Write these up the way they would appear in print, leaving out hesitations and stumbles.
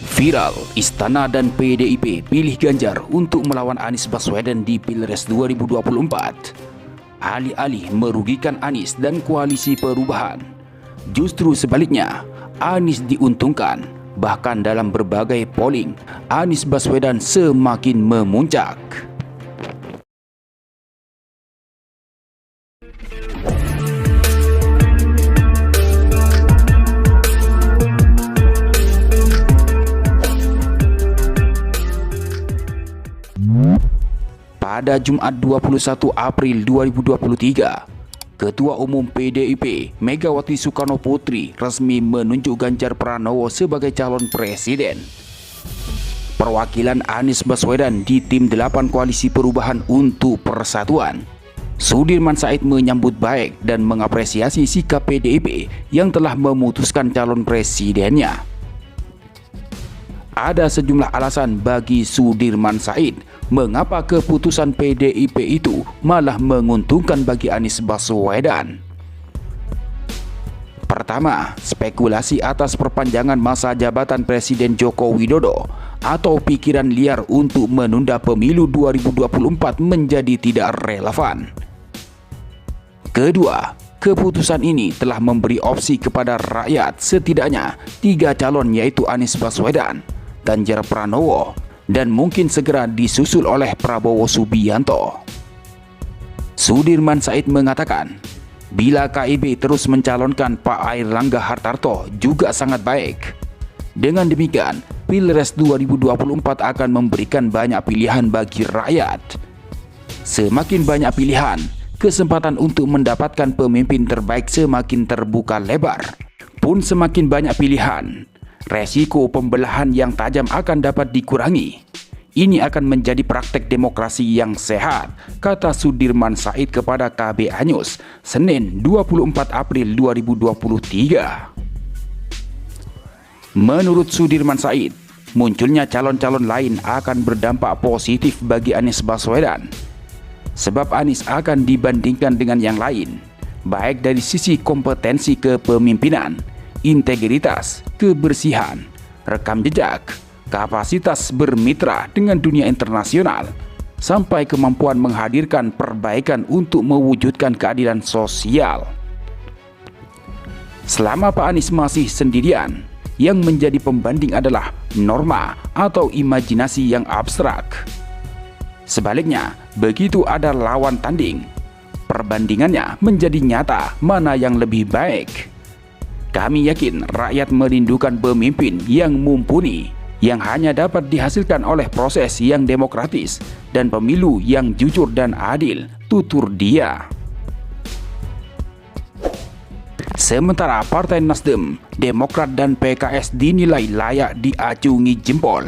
Viral, Istana dan PDIP pilih Ganjar untuk melawan Anies Baswedan di Pilpres 2024. Alih-alih merugikan Anies dan koalisi perubahan, justru sebaliknya, Anies diuntungkan. Bahkan dalam berbagai polling, Anies Baswedan semakin memuncak. Pada Jumat 21 April 2023, Ketua Umum PDIP Megawati Soekarno Putri resmi menunjuk Ganjar Pranowo sebagai calon presiden. Perwakilan Anies Baswedan di tim 8 Koalisi Perubahan untuk Persatuan, Sudirman Said, menyambut baik dan mengapresiasi sikap PDIP yang telah memutuskan calon presidennya. Ada sejumlah alasan bagi Sudirman Said mengapa keputusan PDIP itu malah menguntungkan bagi Anies Baswedan. Pertama, spekulasi atas perpanjangan masa jabatan Presiden Joko Widodo atau pikiran liar untuk menunda pemilu 2024 menjadi tidak relevan. Kedua, keputusan ini telah memberi opsi kepada rakyat setidaknya 3 calon, yaitu Anies Baswedan, Ganjar Pranowo, dan mungkin segera disusul oleh Prabowo Subianto. Sudirman Said mengatakan, bila KIB terus mencalonkan Pak Airlangga Hartarto juga sangat baik. Dengan demikian, Pilpres 2024 akan memberikan banyak pilihan bagi rakyat. Semakin banyak pilihan, kesempatan untuk mendapatkan pemimpin terbaik semakin terbuka lebar. Pun semakin banyak pilihan, resiko pembelahan yang tajam akan dapat dikurangi. Ini akan menjadi praktek demokrasi yang sehat, kata Sudirman Said kepada KBA News, Senin 24 April 2023. Menurut Sudirman Said, munculnya calon-calon lain akan berdampak positif bagi Anies Baswedan. Sebab Anies akan dibandingkan dengan yang lain, baik dari sisi kompetensi kepemimpinan, integritas, kebersihan, rekam jejak, kapasitas bermitra dengan dunia internasional, sampai kemampuan menghadirkan perbaikan untuk mewujudkan keadilan sosial. Selama Pak Anies masih sendirian, yang menjadi pembanding adalah norma atau imajinasi yang abstrak. Sebaliknya, begitu ada lawan tanding, perbandingannya menjadi nyata mana yang lebih baik. Kami yakin rakyat merindukan pemimpin yang mumpuni, yang hanya dapat dihasilkan oleh proses yang demokratis dan pemilu yang jujur dan adil, tutur dia. Sementara Partai Nasdem, Demokrat dan PKS dinilai layak diacungi jempol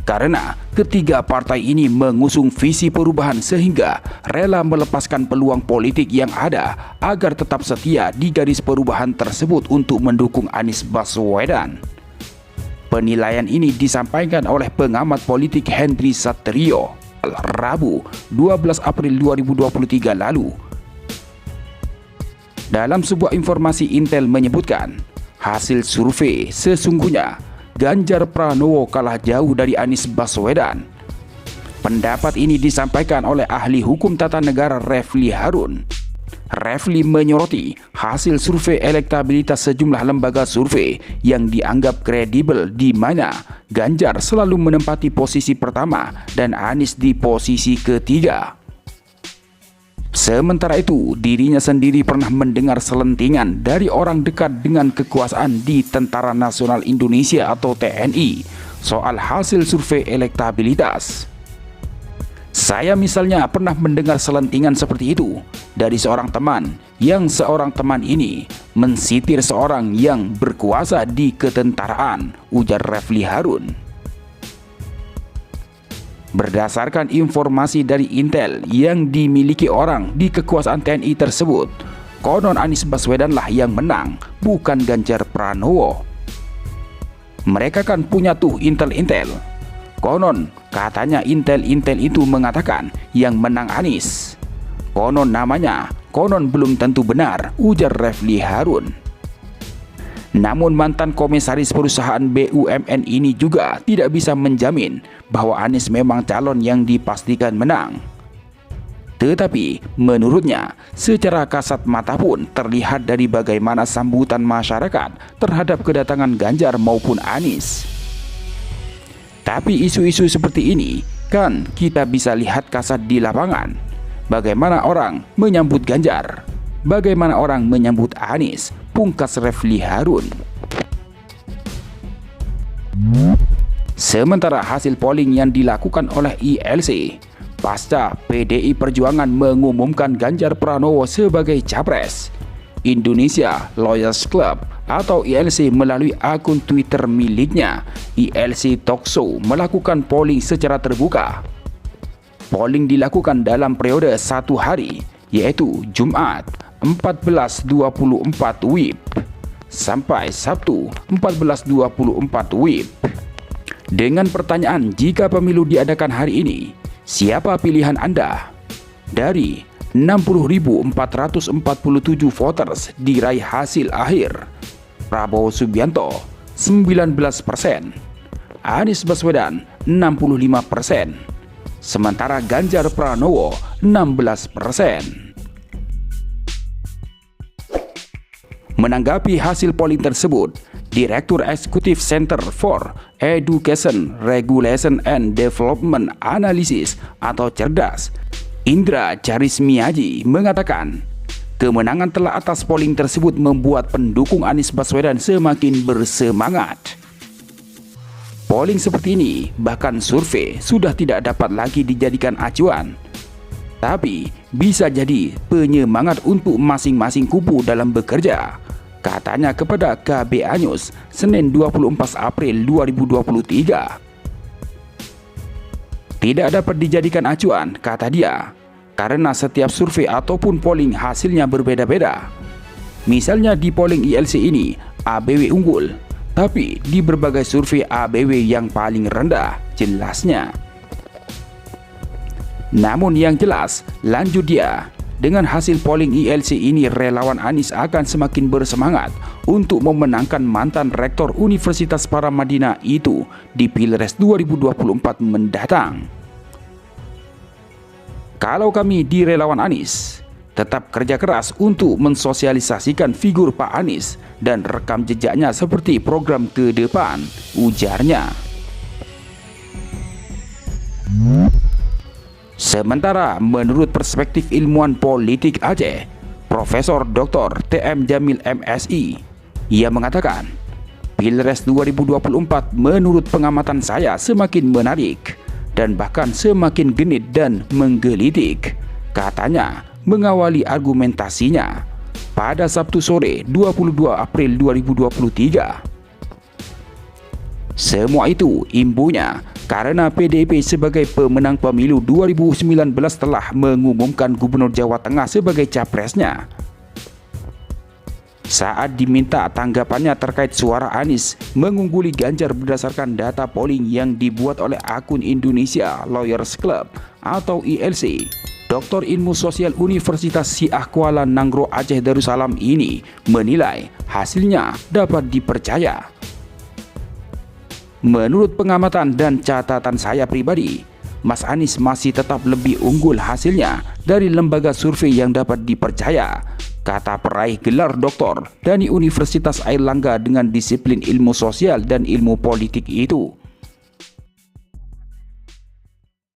karena ketiga partai ini mengusung visi perubahan sehingga rela melepaskan peluang politik yang ada agar tetap setia di garis perubahan tersebut untuk mendukung Anies Baswedan. Penilaian ini disampaikan oleh pengamat politik Henry Satrio Rabu 12 April 2023 lalu. Dalam sebuah informasi Intel menyebutkan, hasil survei sesungguhnya Ganjar Pranowo kalah jauh dari Anies Baswedan. Pendapat ini disampaikan oleh ahli hukum tata negara Refli Harun. Refli menyoroti hasil survei elektabilitas sejumlah lembaga survei yang dianggap kredibel, di mana Ganjar selalu menempati posisi pertama dan Anies di posisi ketiga. Sementara itu, dirinya sendiri pernah mendengar selentingan dari orang dekat dengan kekuasaan di Tentara Nasional Indonesia atau TNI soal hasil survei elektabilitas. Saya misalnya pernah mendengar selentingan seperti itu dari seorang teman, yang seorang teman ini mensitir seorang yang berkuasa di ketentaraan, ujar Refli Harun. Berdasarkan informasi dari Intel yang dimiliki orang di kekuasaan TNI tersebut, konon Anies Baswedan lah yang menang, bukan Ganjar Pranowo. Mereka kan punya tuh intel-intel. Konon katanya intel-intel itu mengatakan yang menang Anies. Konon namanya, konon belum tentu benar, ujar Refli Harun. Namun mantan komisaris perusahaan BUMN ini juga tidak bisa menjamin bahwa Anies memang calon yang dipastikan menang. Tetapi menurutnya, secara kasat mata pun terlihat dari bagaimana sambutan masyarakat terhadap kedatangan Ganjar maupun Anies. Tapi isu-isu seperti ini kan kita bisa lihat kasat di lapangan. Bagaimana orang menyambut Ganjar, bagaimana orang menyambut Anies, pungkas Refli Harun. Sementara hasil polling yang dilakukan oleh ILC pasca PDI Perjuangan mengumumkan Ganjar Pranowo sebagai capres, Indonesia Lawyers Club atau ILC melalui akun Twitter miliknya, ILC Talkshow, melakukan polling secara terbuka. Polling dilakukan dalam periode 1 hari, yaitu Jumat 14.24 WIB sampai Sabtu 14.24 WIB. Dengan pertanyaan, jika pemilu diadakan hari ini, siapa pilihan Anda? Dari 60.447 voters diraih hasil akhir, Prabowo Subianto 19%, Anies Baswedan 65%, sementara Ganjar Pranowo 16%. Menanggapi hasil polling tersebut, Direktur Eksekutif Center for Education, Regulation and Development Analysis atau CERDAS, Indra Charismiaji mengatakan, kemenangan telak atas polling tersebut membuat pendukung Anies Baswedan semakin bersemangat. Polling seperti ini, bahkan survei, sudah tidak dapat lagi dijadikan acuan, tapi bisa jadi penyemangat untuk masing-masing kubu dalam bekerja, katanya kepada KBA News Senin 24 April 2023. Tidak dapat dijadikan acuan, kata dia, karena setiap survei ataupun polling hasilnya berbeda-beda. Misalnya di polling ILC ini ABW unggul, tapi di berbagai survei ABW yang paling rendah, jelasnya. Namun yang jelas, lanjut dia, dengan hasil polling ILC ini relawan Anies akan semakin bersemangat untuk memenangkan mantan rektor Universitas Paramadina itu di Pilpres 2024 mendatang. Kalau kami di relawan Anies, tetap kerja keras untuk mensosialisasikan figur Pak Anies dan rekam jejaknya seperti program ke depan, ujarnya. Sementara menurut perspektif ilmuwan politik Aceh, Profesor Dr. TM Jamil MSI, ia mengatakan, Pilpres 2024 menurut pengamatan saya semakin menarik dan bahkan semakin genit dan menggelitik, katanya mengawali argumentasinya pada Sabtu sore 22 April 2023. Semua itu imbunya karena PDIP sebagai pemenang pemilu 2019 telah mengumumkan Gubernur Jawa Tengah sebagai capresnya. Saat diminta tanggapannya terkait suara Anies mengungguli Ganjar berdasarkan data polling yang dibuat oleh akun Indonesia Lawyers Club atau ILC, Dr. Ilmu Sosial Universitas Syiah Kuala Nangro Aceh Darussalam ini menilai hasilnya dapat dipercaya. Menurut pengamatan dan catatan saya pribadi, Mas Anies masih tetap lebih unggul hasilnya dari lembaga survei yang dapat dipercaya, kata peraih gelar doktor dari Universitas Airlangga dengan disiplin ilmu sosial dan ilmu politik itu.